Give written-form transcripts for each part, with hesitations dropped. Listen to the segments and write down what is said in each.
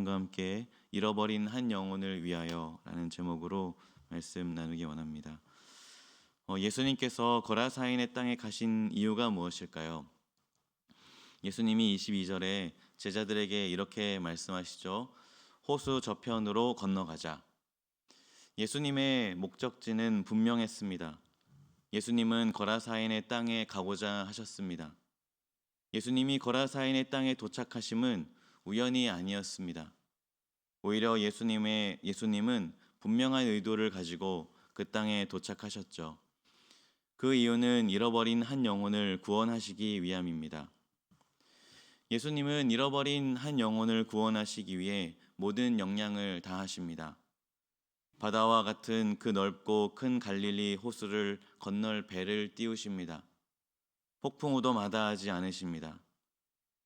시간과 함께 잃어버린 한 영혼을 위하여 라는 제목으로 말씀 나누기 원합니다. 예수님께서 거라사인의 땅에 가신 이유가 무엇일까요? 예수님이 22절에 제자들에게 이렇게 말씀하시죠. 호수 저편으로 건너가자. 예수님의 목적지는 분명했습니다. 예수님은 거라사인의 땅에 가고자 하셨습니다. 예수님이 거라사인의 땅에 도착하심은 우연이 아니었습니다. 오히려 예수님은 분명한 의도를 가지고 그 땅에 도착하셨죠. 그 이유는 잃어버린 한 영혼을 구원하시기 위함입니다. 예수님은 잃어버린 한 영혼을 구원하시기 위해 모든 역량을 다하십니다. 바다와 같은 그 넓고 큰 갈릴리 호수를 건널 배를 띄우십니다. 폭풍우도 마다하지 않으십니다.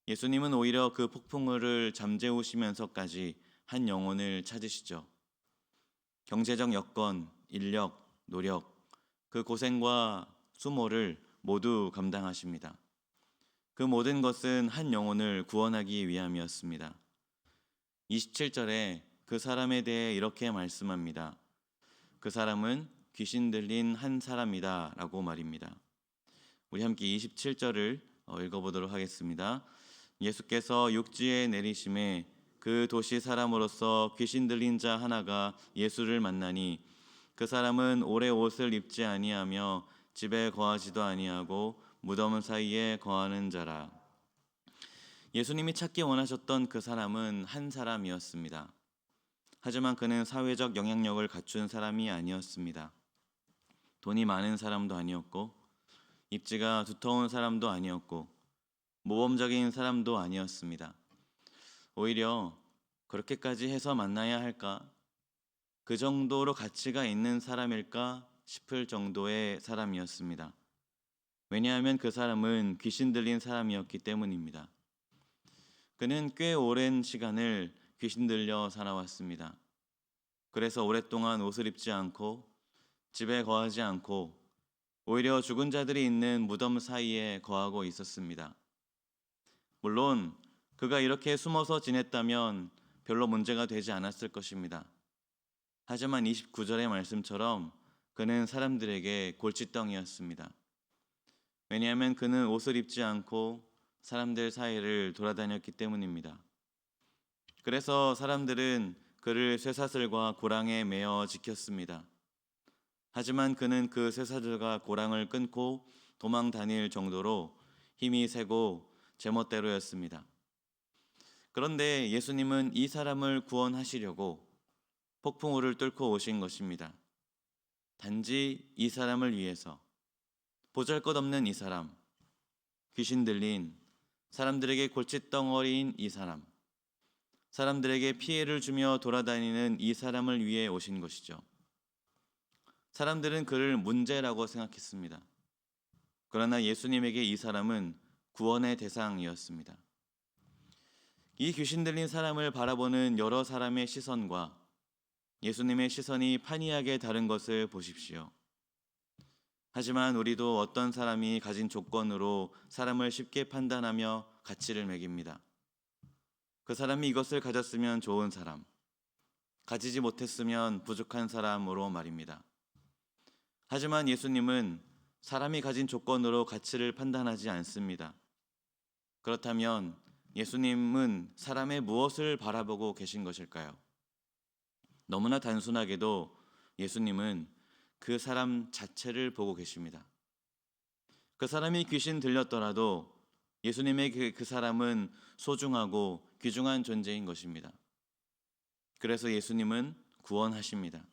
예수님은 오히려 그 폭풍우를 잠재우시면서까지 한 영혼을 찾으시죠. 경제적 여건, 인력, 노력, 그 고생과 수모를 모두 감당하십니다. 그 모든 것은 한 영혼을 구원하기 위함이었습니다. 27절에 그 사람에 대해 이렇게 말씀합니다. 그 사람은 귀신 들린 한 사람이다 라고 말입니다. 우리 함께 27절을 읽어보도록 하겠습니다. 예수께서 육지에 내리심에 그 도시 사람으로서 귀신 들린 자 하나가 예수를 만나니 그 사람은 오래 옷을 입지 아니하며 집에 거하지도 아니하고 무덤 사이에 거하는 자라. 예수님이 찾기 원하셨던 그 사람은 한 사람이었습니다. 하지만 그는 사회적 영향력을 갖춘 사람이 아니었습니다. 돈이 많은 사람도 아니었고 입지가 두터운 사람도 아니었고 모범적인 사람도 아니었습니다. 오히려 그렇게까지 해서 만나야 할까? 그 정도로 가치가 있는 사람일까 싶을 정도의 사람이었습니다. 왜냐하면 그 사람은 귀신 들린 사람이었기 때문입니다. 그는 꽤 오랜 시간을 귀신 들려 살아왔습니다. 그래서 오랫동안 옷을 입지 않고 집에 거하지 않고 오히려 죽은 자들이 있는 무덤 사이에 거하고 있었습니다. 물론 그가 이렇게 숨어서 지냈다면 별로 문제가 되지 않았을 것입니다. 하지만 29절의 말씀처럼 그는 사람들에게 골칫덩이였습니다. 왜냐하면 그는 옷을 입지 않고 사람들 사이를 돌아다녔기 때문입니다. 그래서 사람들은 그를 쇠사슬과 고랑에 매어 지켰습니다. 하지만 그는 그 쇠사슬과 고랑을 끊고 도망 다닐 정도로 힘이 세고 제멋대로였습니다. 그런데 예수님은 이 사람을 구원하시려고 폭풍우를 뚫고 오신 것입니다. 단지 이 사람을 위해서, 보잘것없는 이 사람, 귀신 들린 사람들에게 골칫덩어리인 이 사람, 사람들에게 피해를 주며 돌아다니는 이 사람을 위해 오신 것이죠. 사람들은 그를 문제라고 생각했습니다. 그러나 예수님에게 이 사람은 구원의 대상이었습니다. 이 귀신 들린 사람을 바라보는 여러 사람의 시선과 예수님의 시선이 판이하게 다른 것을 보십시오. 하지만 우리도 어떤 사람이 가진 조건으로 사람을 쉽게 판단하며 가치를 매깁니다. 그 사람이 이것을 가졌으면 좋은 사람, 가지지 못했으면 부족한 사람으로 말입니다. 하지만 예수님은 사람이 가진 조건으로 가치를 판단하지 않습니다. 그렇다면 예수님은 사람의 무엇을 바라보고 계신 것일까요? 너무나 단순하게도 예수님은 그 사람 자체를 보고 계십니다. 그 사람이 귀신 들렸더라도 예수님의 그 사람은 소중하고 귀중한 존재인 것입니다. 그래서 예수님은 구원하십니다.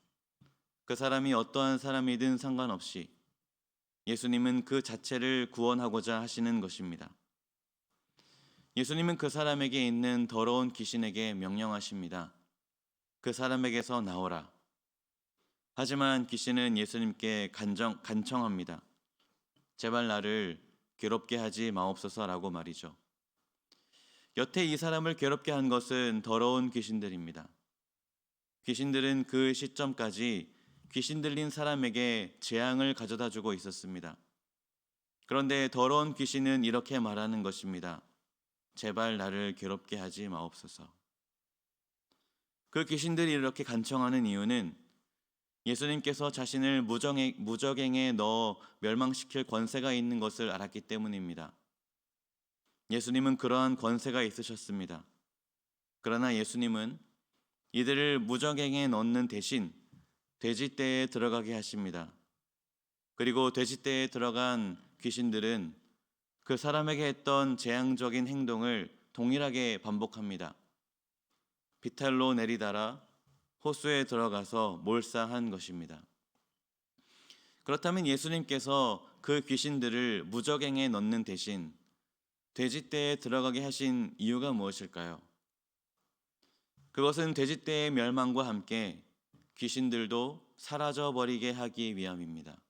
그 사람이 어떠한 사람이든 상관없이 예수님은 그 자체를 구원하고자 하시는 것입니다. 예수님은 그 사람에게 있는 더러운 귀신에게 명령하십니다. 그 사람에게서 나오라. 하지만 귀신은 예수님께 간청합니다. 제발 나를 괴롭게 하지 마옵소서라고 말이죠. 여태 이 사람을 괴롭게 한 것은 더러운 귀신들입니다. 귀신들은 그 시점까지 귀신 들린 사람에게 재앙을 가져다 주고 있었습니다. 그런데 더러운 귀신은 이렇게 말하는 것입니다. 제발 나를 괴롭게 하지 마옵소서. 그 귀신들이 이렇게 간청하는 이유는 예수님께서 자신을 무적행에 넣어 멸망시킬 권세가 있는 것을 알았기 때문입니다. 예수님은 그러한 권세가 있으셨습니다. 그러나 예수님은 이들을 무적행에 넣는 대신 돼지떼에 들어가게 하십니다. 그리고 돼지떼에 들어간 귀신들은 그 사람에게 했던 재앙적인 행동을 동일하게 반복합니다. 비탈로 내리달아 호수에 들어가서 몰사한 것입니다. 그렇다면 예수님께서 그 귀신들을 무적행에 넣는 대신 돼지떼에 들어가게 하신 이유가 무엇일까요? 그것은 돼지떼의 멸망과 함께 귀신들도 사라져 버리게 하기 위함입니다.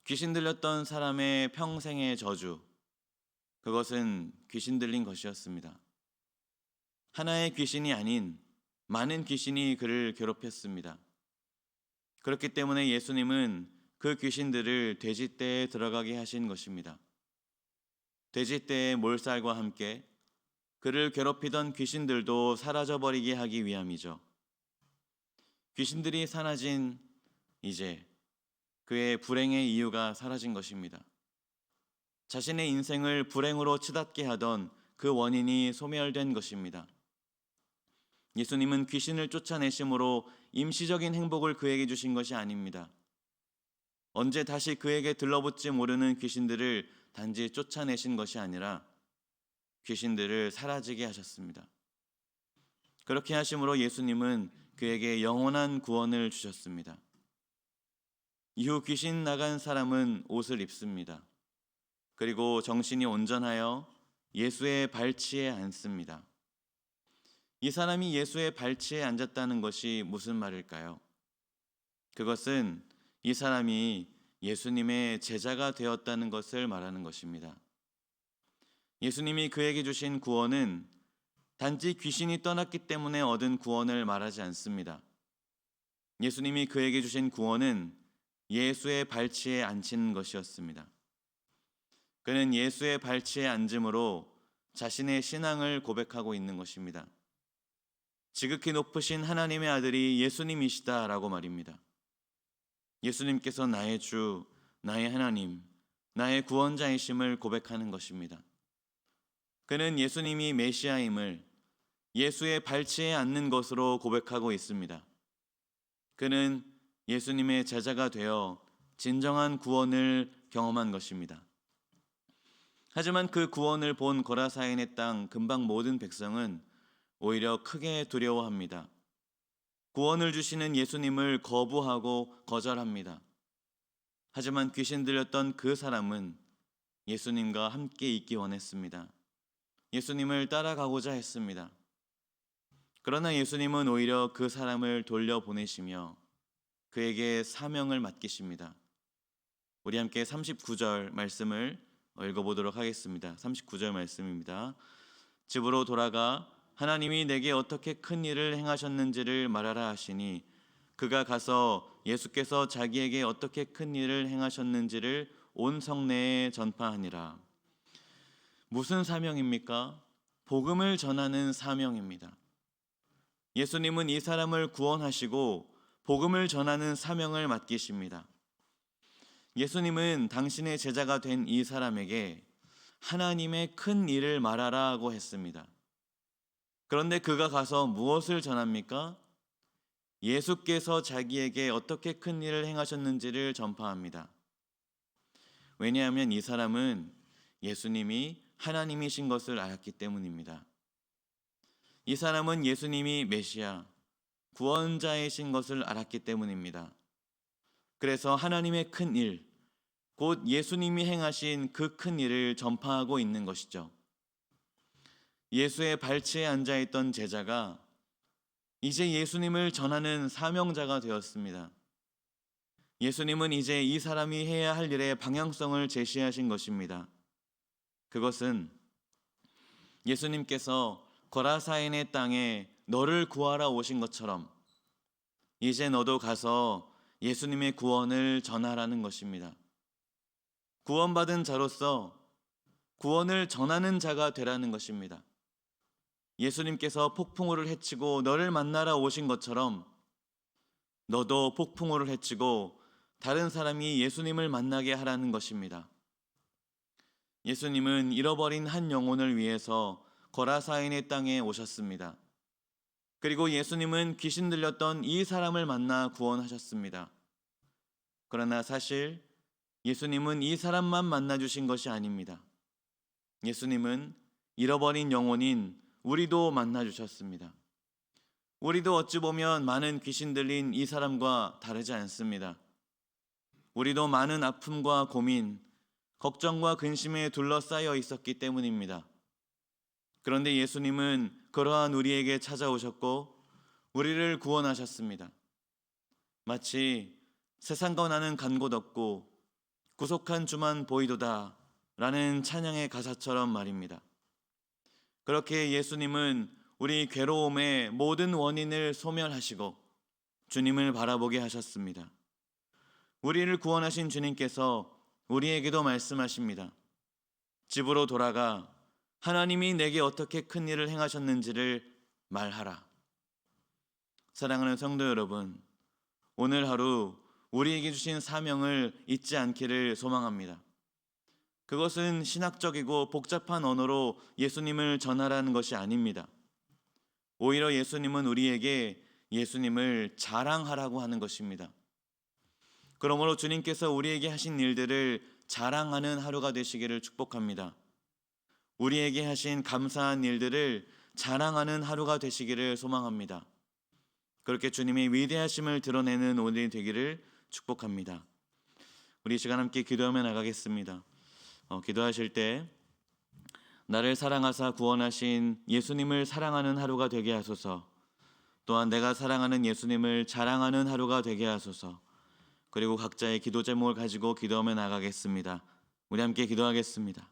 귀신 들렸던 사람의 평생의 저주, 그것은 귀신 들린 것이었습니다. 하나의 귀신이 아닌 많은 귀신이 그를 괴롭혔습니다. 그렇기 때문에 예수님은 그 귀신들을 돼지떼에 들어가게 하신 것입니다. 돼지떼의 몰살과 함께 그를 괴롭히던 귀신들도 사라져버리게 하기 위함이죠. 귀신들이 사라진 이제 그의 불행의 이유가 사라진 것입니다. 자신의 인생을 불행으로 치닫게 하던 그 원인이 소멸된 것입니다. 예수님은 귀신을 쫓아내심으로 임시적인 행복을 그에게 주신 것이 아닙니다. 언제 다시 그에게 들러붙지 모르는 귀신들을 단지 쫓아내신 것이 아니라 귀신들을 사라지게 하셨습니다. 그렇게 하심으로 예수님은 그에게 영원한 구원을 주셨습니다. 이후 귀신 나간 사람은 옷을 입습니다. 그리고 정신이 온전하여 예수의 발치에 앉습니다. 이 사람이 예수의 발치에 앉았다는 것이 무슨 말일까요? 그것은 이 사람이 예수님의 제자가 되었다는 것을 말하는 것입니다. 예수님이 그에게 주신 구원은 단지 귀신이 떠났기 때문에 얻은 구원을 말하지 않습니다. 예수님이 그에게 주신 구원은 예수의 발치에 앉히는 것이었습니다. 그는 예수의 발치에 앉음으로 자신의 신앙을 고백하고 있는 것입니다. 지극히 높으신 하나님의 아들이 예수님이시다라고 말입니다. 예수님께서 나의 주, 나의 하나님, 나의 구원자이심을 고백하는 것입니다. 그는 예수님이 메시아임을 예수의 발치에 앉는 것으로 고백하고 있습니다. 그는 예수님의 제자가 되어 진정한 구원을 경험한 것입니다. 하지만 그 구원을 본 거라사인의 땅 근방 모든 백성은 오히려 크게 두려워합니다. 구원을 주시는 예수님을 거부하고 거절합니다. 하지만 귀신 들렸던 그 사람은 예수님과 함께 있기 원했습니다. 예수님을 따라가고자 했습니다. 그러나 예수님은 오히려 그 사람을 돌려보내시며 그에게 사명을 맡기십니다. 우리 함께 39절 말씀을 읽어보도록 하겠습니다. 39절 말씀입니다. 집으로 돌아가 하나님이 내게 어떻게 큰 일을 행하셨는지를 말하라 하시니 그가 가서 예수께서 자기에게 어떻게 큰 일을 행하셨는지를 온 성내에 전파하니라. 무슨 사명입니까? 복음을 전하는 사명입니다. 예수님은 이 사람을 구원하시고 복음을 전하는 사명을 맡기십니다. 예수님은 당신의 제자가 된 이 사람에게 하나님의 큰 일을 말하라고 했습니다. 그런데 그가 가서 무엇을 전합니까? 예수께서 자기에게 어떻게 큰 일을 행하셨는지를 전파합니다. 왜냐하면 이 사람은 예수님이 하나님이신 것을 알았기 때문입니다. 이 사람은 예수님이 메시아, 구원자이신 것을 알았기 때문입니다. 그래서 하나님의 큰 일, 곧 예수님이 행하신 그 큰 일을 전파하고 있는 것이죠. 예수의 발치에 앉아있던 제자가 이제 예수님을 전하는 사명자가 되었습니다. 예수님은 이제 이 사람이 해야 할 일의 방향성을 제시하신 것입니다. 그것은 예수님께서 거라사인의 땅에 너를 구하러 오신 것처럼 이제 너도 가서 예수님의 구원을 전하라는 것입니다. 구원받은 자로서 구원을 전하는 자가 되라는 것입니다. 예수님께서 폭풍우를 헤치고 너를 만나러 오신 것처럼 너도 폭풍우를 헤치고 다른 사람이 예수님을 만나게 하라는 것입니다. 예수님은 잃어버린 한 영혼을 위해서 거라사인의 땅에 오셨습니다. 그리고 예수님은 귀신 들렸던 이 사람을 만나 구원하셨습니다. 그러나 사실 예수님은 이 사람만 만나주신 것이 아닙니다. 예수님은 잃어버린 영혼인 우리도 만나주셨습니다. 우리도 어찌 보면 많은 귀신 들린 이 사람과 다르지 않습니다. 우리도 많은 아픔과 고민, 걱정과 근심에 둘러싸여 있었기 때문입니다. 그런데 예수님은 그러한 우리에게 찾아오셨고 우리를 구원하셨습니다. 마치 세상과 나는 간 곳 없고 구속한 주만 보이도다 라는 찬양의 가사처럼 말입니다. 그렇게 예수님은 우리 괴로움의 모든 원인을 소멸하시고 주님을 바라보게 하셨습니다. 우리를 구원하신 주님께서 우리에게도 말씀하십니다. 집으로 돌아가 하나님이 내게 어떻게 큰 일을 행하셨는지를 말하라. 사랑하는 성도 여러분, 오늘 하루 우리에게 주신 사명을 잊지 않기를 소망합니다. 그것은 신학적이고 복잡한 언어로 예수님을 전하라는 것이 아닙니다. 오히려 예수님은 우리에게 예수님을 자랑하라고 하는 것입니다. 그러므로 주님께서 우리에게 하신 일들을 자랑하는 하루가 되시기를 축복합니다. 우리에게 하신 감사한 일들을 자랑하는 하루가 되시기를 소망합니다. 그렇게 주님의 위대하심을 드러내는 오늘이 되기를 축복합니다. 우리 이 시간 함께 기도하며 나가겠습니다. 기도하실 때 나를 사랑하사 구원하신 예수님을 사랑하는 하루가 되게 하소서. 또한 내가 사랑하는 예수님을 자랑하는 하루가 되게 하소서. 그리고 각자의 기도 제목을 가지고 기도하며 나가겠습니다. 우리 함께 기도하겠습니다.